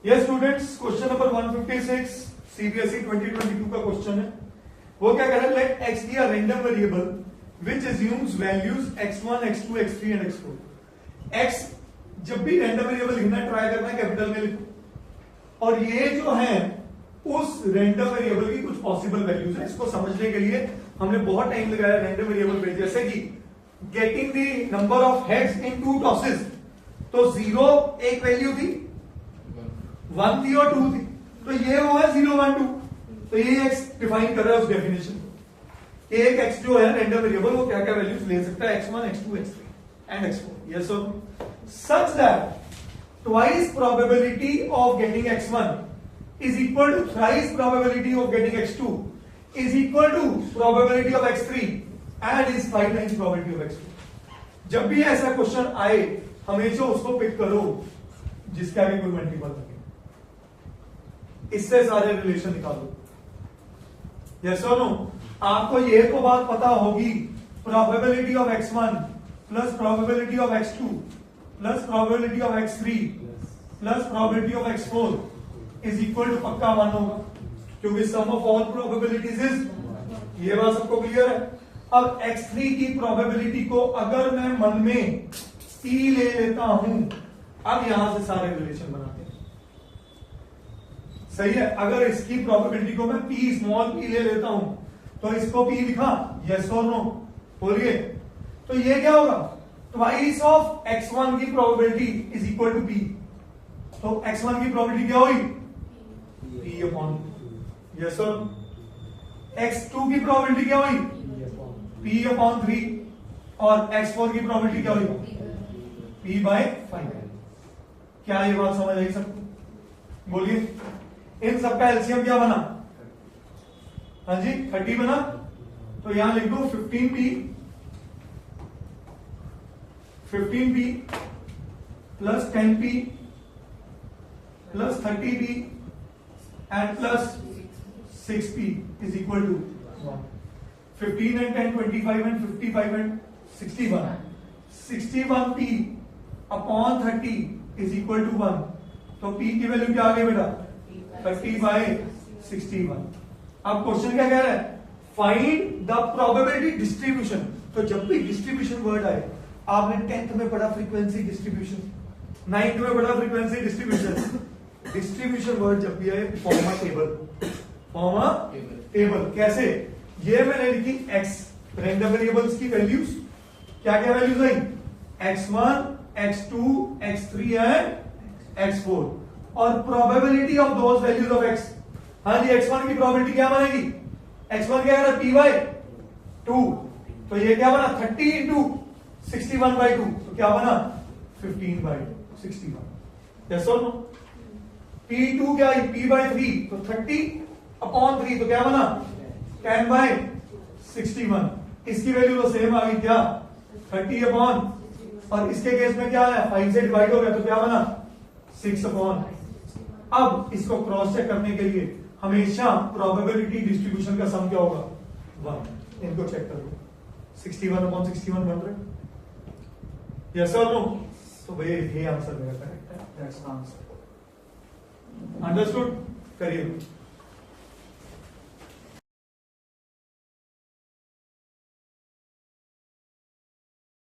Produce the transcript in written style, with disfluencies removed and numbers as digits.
Yes students, question number 156 CBSE 2022 का question है। वो क्या कह रहा है, let X be a random variable which assumes values x1 x2 x3 and x4। x जब भी रैंडम वेरिएबल लिखना ट्राई करना है कैपिटल में लिखो, और ये जो है उस रैंडम वेरिएबल की कुछ पॉसिबल वैल्यूज है। इसको समझने के लिए हमने बहुत टाइम लगाया रैंडम वेरिएबल पे, जैसे कि getting the number of heads in 2 tosses. तो 0 एक वैल्यू थी, 1 थी और 2 थी, तो ये वो है 0 1 2। तो ये x डिफाइन कर रहा है उस डेफिनेशन को। एक x जो है रैंडम वेरिएबल वो क्या क्या वैल्यूज ले सकता है, x1 x2 x3 and x4। Yes और such that twice probability of getting x1 is equal to thrice probability of getting x2 is equal to probability of x3 and is 5 times probability of x4। जब भी ऐसा question आए हमेशा उसको pick करो जिसका भी कोई मल्टीपल लगे, इससे सारे रिलेशन निकालो। यस और नो? आपको ये तो बात पता होगी, probability of x1 plus probability of x2 plus probability of x3 plus probability of x4 is equal to पक्का 1 होगा, क्योंकि sum of all probabilities is. ये बात सबको क्लियर है? अब x3 की प्रोबेबिलिटी को अगर मैं मन में p ले लेता हूं, अब यहां से सारे रिलेशन बनाते हैं। सही है? अगर इसकी प्रोबेबिलिटी को मैं p स्मॉल p ले लेता हूं तो इसको p लिखा, यस और नो बोलिए। तो ये क्या होगा, ट्वाइस ऑफ x1 की probability is equal to p। तो x1 की प्रोबेबिलिटी क्या हुई, p अपॉन, यस और x2 की प्रोबेबिलिटी क्या हुई, p अपॉन 3, और x4 की प्रोबेबिलिटी क्या हुई, p बाय 5। क्या ये बात समझ आई सबको? बोलिए। इन सबका एलसीएम क्या बना? हाँ जी 30 बना। तो यहां लिख दो 15p plus 10p plus 30p and plus 6p is equal to 1। 15 and 10 25 and 55 and 61। 61p upon 30 is equal to 1। तो p की वैल्यू क्या आ गई बेटा, 30 बाय 61। अब क्वेश्चन क्या कह रहा है, फाइंड द प्रोबेबिलिटी डिस्ट्रीब्यूशन। तो जब भी डिस्ट्रीब्यूशन वर्ड आए, आपने 10th में पढ़ा फ्रीक्वेंसी डिस्ट्रीब्यूशन, 9th में पढ़ा फ्रीक्वेंसी डिस्ट्रीब्यूशन। डिस्ट्रीब्यूशन वर्ड जब भी आए form a table, form a table. कैसे? ये मैंने लिखी x रैंडम वेरिएबल्स की वैल्यूज, क्या क्या values I, x1 x2 x3 and x4, और probability of those values of x। हाँ जी, x1 की प्रोबेबिलिटी क्या बनेगी, x1 क्या है, p बाय 2। तो ये क्या बना, 30 इंटू 61 बाय 2, तो क्या बना 15 बाय 61। यस और नो? p2 क्या है, p बाय 3, तो 30 अपॉन 3, तो क्या बना 10 बाय 61। इसकी वैल्यू तो सेम आ गई, क्या 30 अपॉन, और इसके केस में क्या है 5 से डिवाइड हो गया, तो क्या बना 6 अपॉन। अब इसको क्रॉस चेक करने के लिए हमेशा प्रोबेबिलिटी डिस्ट्रीब्यूशन का सम क्या होगा, 1। इनको चेक कर लो, 61 अपॉन 61 बन रहे। यस और नो? तो भाई ये आंसर मेरा करेक्ट है, दैट्स द आंसर। अंडरस्टूड? करिए।